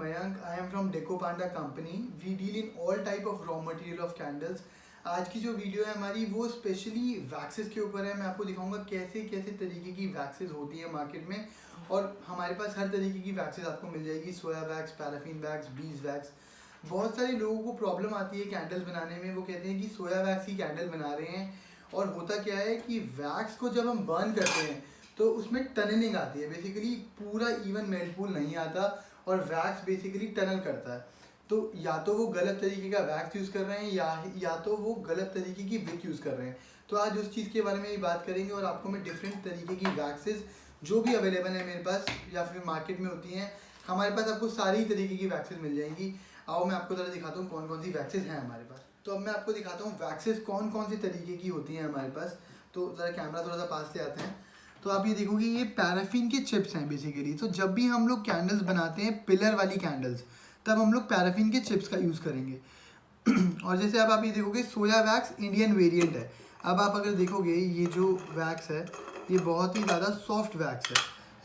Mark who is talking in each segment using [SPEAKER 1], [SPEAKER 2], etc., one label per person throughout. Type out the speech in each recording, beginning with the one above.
[SPEAKER 1] Mayank. I am from Deco Panda company. We deal in all type of raw material of candles. आज की जो video है हमारी वो स्पेशली वैक्सेस के ऊपर है. मैं आपको दिखाऊंगा कैसे कैसे तरीके की वैक्सेस होती है मार्केट में, और हमारे पास हर तरीके की वैक्सेस आपको मिल जाएगी. Soya wax, paraffin wax, beeswax. बहुत सारे लोगों को प्रॉब्लम आती है कैंडल्स बनाने में. वो कहते हैं कि सोया वैक्स की कैंडल बना रहे हैं, और होता क्या है कि वैक्स को जब हम बर्न करते हैं तो उसमें टनलिंग आती है. बेसिकली पूरा इवन मेल्ट पूल नहीं आता, और वैक्स बेसिकली टनल करता है. तो या तो वो गलत तरीके का वैक्स यूज़ कर रहे हैं, या तो वो गलत तरीके की विक यूज़ कर रहे हैं. तो आज उस चीज़ के बारे में ही बात करेंगे, और आपको मैं डिफरेंट तरीके की वैक्सेस जो भी अवेलेबल है मेरे पास या फिर मार्केट में होती हैं, हमारे पास आपको सारी तरीके की वैक्सेस मिल जाएंगी. आओ मैं आपको ज़रा दिखाता हूँ कौन कौन सी वैक्सेस हैं हमारे पास. तो अब मैं आपको दिखाता हूँ वैक्सेस कौन कौन सी तरीके की होती हैं हमारे पास. तो ज़रा कैमरा थोड़ा सा पास ले आते हैं. तो आप ये देखोगे ये पैराफिन के चिप्स हैं बेसिकली. तो जब भी हम लोग कैंडल्स बनाते हैं पिलर वाली कैंडल्स, तब हम लोग पैराफिन के चिप्स का यूज़ करेंगे. और जैसे अब आप ये देखोगे सोया वैक्स इंडियन वेरिएंट है. अब आप अगर देखोगे ये जो वैक्स है ये बहुत ही ज़्यादा सॉफ्ट वैक्स है.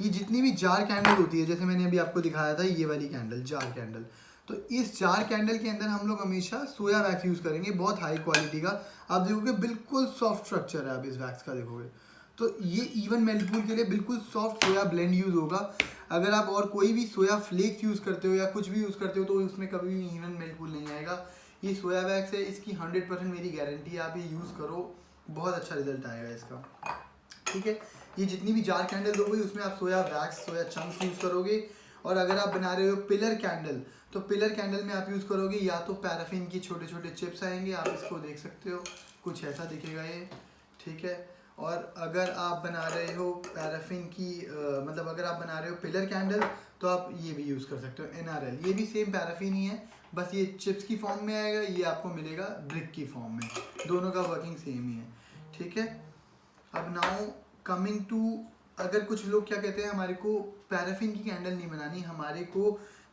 [SPEAKER 1] ये जितनी भी जार कैंडल होती है, जैसे मैंने अभी आपको दिखाया था ये वाली कैंडल जार कैंडल, तो इस जार कैंडल के अंदर हम लोग हमेशा सोया वैक्स यूज़ करेंगे, बहुत हाई क्वालिटी का. आप देखोगे बिल्कुल सॉफ्ट स्ट्रक्चर है आप इस वैक्स का देखोगे. तो ये इवन मेल्ट पूल के लिए बिल्कुल सॉफ्ट सोया ब्लेंड यूज़ होगा. अगर आप और कोई भी सोया फ्लेक्स यूज़ करते हो या कुछ भी यूज़ करते हो तो उसमें कभी भी इवन मेल्ट पूल नहीं आएगा. ये सोया वैक्स है, इसकी 100% मेरी गारंटी है. आप ये यूज़ करो, बहुत अच्छा रिजल्ट आएगा इसका. ठीक है. ये जितनी भी जार कैंडल दोगे उसमें आप सोया वैक्स, सोया चंक्स यूज़ करोगे. और अगर आप बना रहे हो पिलर कैंडल, तो पिलर कैंडल में आप यूज़ करोगे या तो पैराफिन की छोटे छोटे चिप्स आएंगे, आप इसको देख सकते हो, कुछ ऐसा दिखेगा ये. ठीक है. और अगर आप बना रहे हो पैराफिन की मतलब अगर आप बना रहे हो पिलर कैंडल, तो आप ये भी यूज़ कर सकते हो NRL. ये भी सेम पैराफिन ही है, बस ये चिप्स की फॉर्म में आएगा, ये आपको मिलेगा ब्रिक की फॉर्म में. दोनों का वर्किंग सेम ही है. ठीक है. अब नाउ कमिंग टू, अगर कुछ लोग क्या कहते हैं हमारे को पैराफिन की कैंडल नहीं बनानी, हमारे को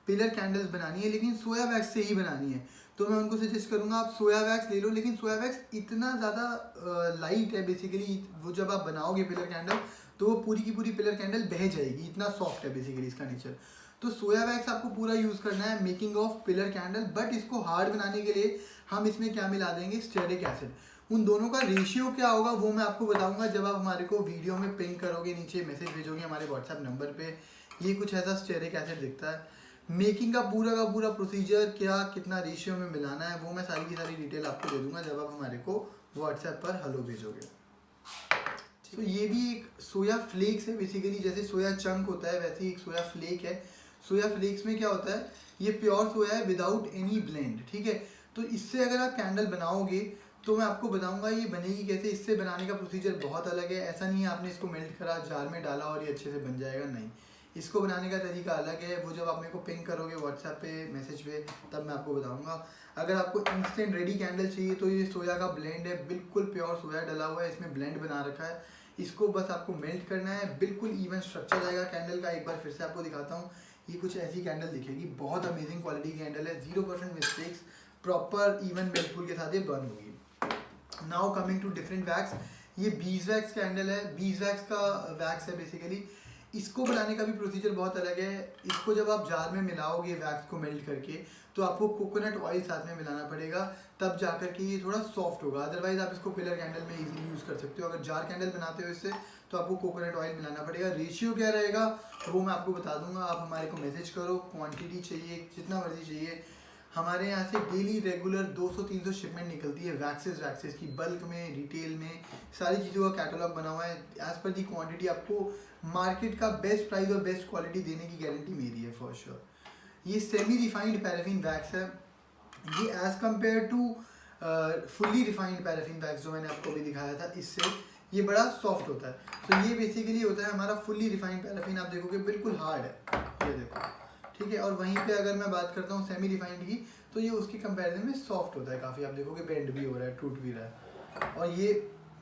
[SPEAKER 1] पिलर कैंडल्स बनानी है लेकिन सोया वैक्स से ही बनानी है, तो मैं उनको सजेस्ट करूंगा आप सोया वैक्स ले लो. लेकिन सोया वैक्स इतना ज़्यादा लाइट है बेसिकली, वो जब आप बनाओगे पिलर कैंडल तो वो पूरी की पूरी पिलर कैंडल बह जाएगी, इतना सॉफ्ट है बेसिकली इसका नेचर. तो सोया वैक्स आपको पूरा यूज़ करना है making of pillar candle. But इसको हार्ड बनाने के लिए हम इसमें क्या मिला देंगे, स्टेरिक एसिड. उन दोनों का रेशियो क्या होगा वो मैं आपको बताऊंगा जब आप हमारे को वीडियो में पिंग करोगे, नीचे मैसेज भेजोगे हमारे व्हाट्सएप नंबर पे. ये कुछ ऐसा स्टेरिक एसिड दिखता है. मेकिंग का पूरा प्रोसीजर क्या कितना रेशियो में मिलाना है वो मैं सारी की सारी डिटेल आपको दे दूंगा जब आप हमारे को व्हाट्सएप पर हेलो भेजोगे. तो ये भी एक सोया फ्लेक्स है बेसिकली. जैसे सोया चंक होता है वैसे ही एक सोया फ्लेक है. सोया फ्लेक्स में क्या होता है, ये प्योर सोया है विदाउट एनी ब्लेंड. ठीक है. तो इससे अगर आप कैंडल बनाओगे तो मैं आपको बताऊंगा ये बनेगी कैसे. इससे बनाने का प्रोसीजर बहुत अलग है. ऐसा नहीं है आपने इसको मेल्ट करा जार में डाला और ये अच्छे से बन जाएगा, नहीं. इसको बनाने का तरीका अलग है. वो जब आप मेरे को पिंग करोगे व्हाट्सएप पे मैसेज पे तब मैं आपको बताऊंगा. अगर आपको इंस्टेंट रेडी कैंडल चाहिए तो ये सोया का ब्लेंड है, बिल्कुल प्योर सोया डला हुआ है, इसमें ब्लेंड बना रखा है. इसको बस आपको मेल्ट करना है, बिल्कुल इवन स्ट्रक्चर आएगा कैंडल का. एक बार फिर से आपको दिखाता हूँ. ये कुछ ऐसी कैंडल दिखेगी, बहुत अमेजिंग क्वालिटी की कैंडल है, 0% mistakes, proper even melt pool के साथ ये बर्न होगी. Now coming to different wax. ये बीज वैक्स कैंडल है. बीज वैक्स का वैक्स है बेसिकली. इसको बनाने का भी प्रोसीजर बहुत अलग है. इसको जब आप जार में मिलाओगे वैक्स को मेल्ट करके, तो आपको कोकोनट ऑयल साथ में मिलाना पड़ेगा, तब जाकर के ये थोड़ा सॉफ्ट होगा. अदरवाइज आप इसको पिलर कैंडल में इजीली यूज़ कर सकते हो. अगर जार कैंडल बनाते हो इससे तो आपको कोकोनट ऑयल मिलाना पड़ेगा. रेशियो क्या रहेगा वो मैं आपको बता दूंगा. आप हमारे को मैसेज करो, क्वांटिटी चाहिए जितना मर्जी चाहिए. हमारे यहाँ से डेली रेगुलर 200-300 शिपमेंट निकलती है वैक्सेस की, बल्क में, रिटेल में, सारी चीज़ों का कैटलॉग बना हुआ है. एज पर दी क्वांटिटी आपको मार्केट का बेस्ट प्राइस और बेस्ट क्वालिटी देने की गारंटी मेरी है फॉर श्योर. ये सेमी रिफाइंड पैराफिन वैक्स है. ये as compared to fully refined paraffin wax जो मैंने आपको अभी दिखाया था, इससे ये बड़ा सॉफ्ट होता है. तो ये बेसिकली होता है हमारा फुली रिफाइंड पैराफिन. आप देखोगे बिल्कुल हार्ड है, ये देखो. ठीक है. और वहीं पे अगर मैं बात करता हूँ सेमी रिफाइंड की, तो ये उसकी कंपैरिजन में सॉफ्ट होता है काफ़ी. आप देखोगे बेंड भी हो रहा है, टूट भी रहा है, और ये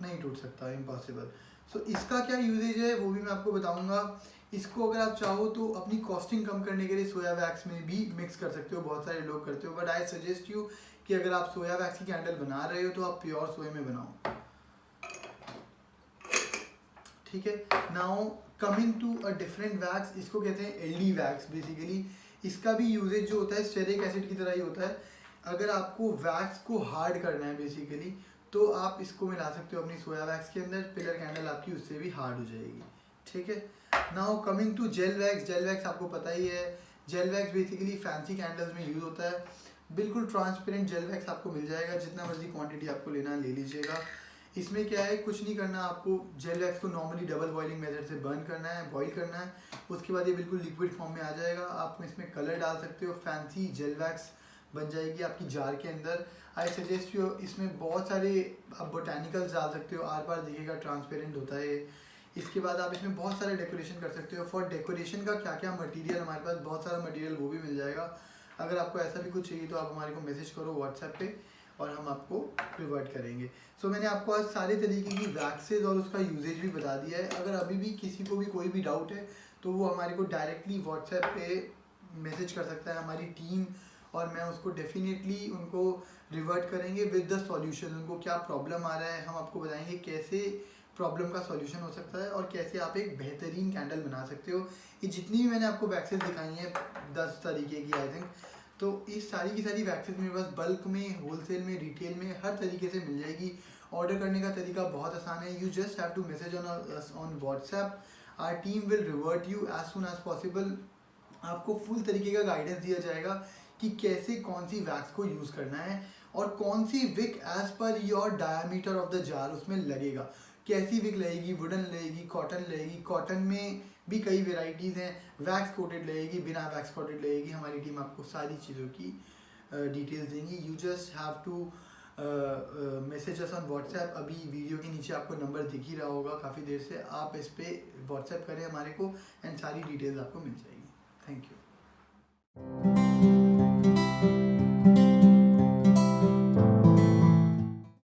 [SPEAKER 1] नहीं टूट सकता, इम्पॉसिबल. सो इसका क्या यूजेज है वो भी मैं आपको बताऊंगा. इसको अगर आप चाहो तो अपनी कॉस्टिंग कम करने के लिए सोया वैक्स में भी मिक्स कर सकते हो, बहुत सारे लोग करते हो. बट आई सजेस्ट यू कि अगर आप सोया वैक्स की कैंडल बना रहे हो तो आप प्योर सोया में बनाओ. ठीक है. Now coming to a different wax, इसको कहते हैं LD वैक्स बेसिकली. इसका भी यूजेज जो होता है स्टेरिक एसिड की तरह ही होता है। अगर आपको वैक्स को हार्ड करना है बेसिकली, तो आप इसको मिला सकते हो अपनी सोया वैक्स के अंदर, पिलर कैंडल आपकी उससे भी हार्ड हो जाएगी। ठीक है, now coming to gel wax. Gel wax आपको पता ही है, gel wax basically fancy candles में यूज़ होता है। बिल्कुल ट्रांसपेरेंट जेल वैक्स आपको मिल जाएगा, जितना मर्जी क्वांटिटी आपको लेना है ले लीजिएगा। इसमें क्या है, कुछ नहीं करना आपको। जेल वैक्स को नॉर्मली डबल बॉइलिंग मेथड से बर्न करना है, बॉईल करना है। उसके बाद ये बिल्कुल लिक्विड फॉर्म में आ जाएगा। आप इसमें कलर डाल सकते हो, फैंसी जेल वैक्स बन जाएगी आपकी जार के अंदर। आई सजेस्ट यू, इसमें बहुत सारे आप बोटानिकल्स डाल सकते हो, आर पार दिखेगा, ट्रांसपेरेंट होता है। इसके बाद आप इसमें बहुत सारे डेकोरेशन कर सकते हो। फॉर डेकोरेशन का क्या क्या मटेरियल, हमारे पास बहुत सारा मटेरियल वो भी मिल जाएगा। अगर आपको ऐसा भी कुछ चाहिए तो आप हमारे को मैसेज करो व्हाट्सएप पे और हम आपको रिवर्ट करेंगे। सो मैंने आपको आज सारे तरीके की वैक्सेस और उसका यूजेज भी बता दिया है। अगर अभी भी किसी को भी कोई भी डाउट है तो वो हमारे को डायरेक्टली व्हाट्सएप पे मैसेज कर सकता है, हमारी टीम, और मैं उसको डेफिनेटली उनको रिवर्ट करेंगे विद द सॉल्यूशन। उनको क्या प्रॉब्लम आ रहा है हम आपको बताएंगे, कैसे प्रॉब्लम का सॉल्यूशन हो सकता है और कैसे आप एक बेहतरीन कैंडल बना सकते हो। ये जितनी भी मैंने आपको वैक्सेस दिखाई हैं 10 तरीके की आई थिंक, तो इस सारी की सारी वैक्सेस मेरे पास बल्क में, होलसेल में, रिटेल में हर तरीके से मिल जाएगी। ऑर्डर करने का तरीका बहुत आसान है। You just have to message on WhatsApp. Our team will revert you as soon as possible. आपको फुल तरीके का गाइडेंस दिया जाएगा कि कैसे कौन सी वैक्स को यूज़ करना है और कौन सी wick as per your diameter of the jar उसमें लगेगा। कैसी विक लगेगी, वुडन लगेगी, कॉटन लगेगी, कॉटन में भी कई वेराइटीज़ हैं, वैक्स कोटेड लगेगी, बिना वैक्स कोटेड लगेगी। हमारी टीम आपको सारी चीज़ों की डिटेल्स देंगी। You just have to message us on WhatsApp. अभी वीडियो के नीचे आपको नंबर दिख ही रहा होगा काफ़ी देर से, आप इस पर व्हाट्सएप करें हमारे को एंड सारी डिटेल्स आपको मिल जाएगी। Thank you.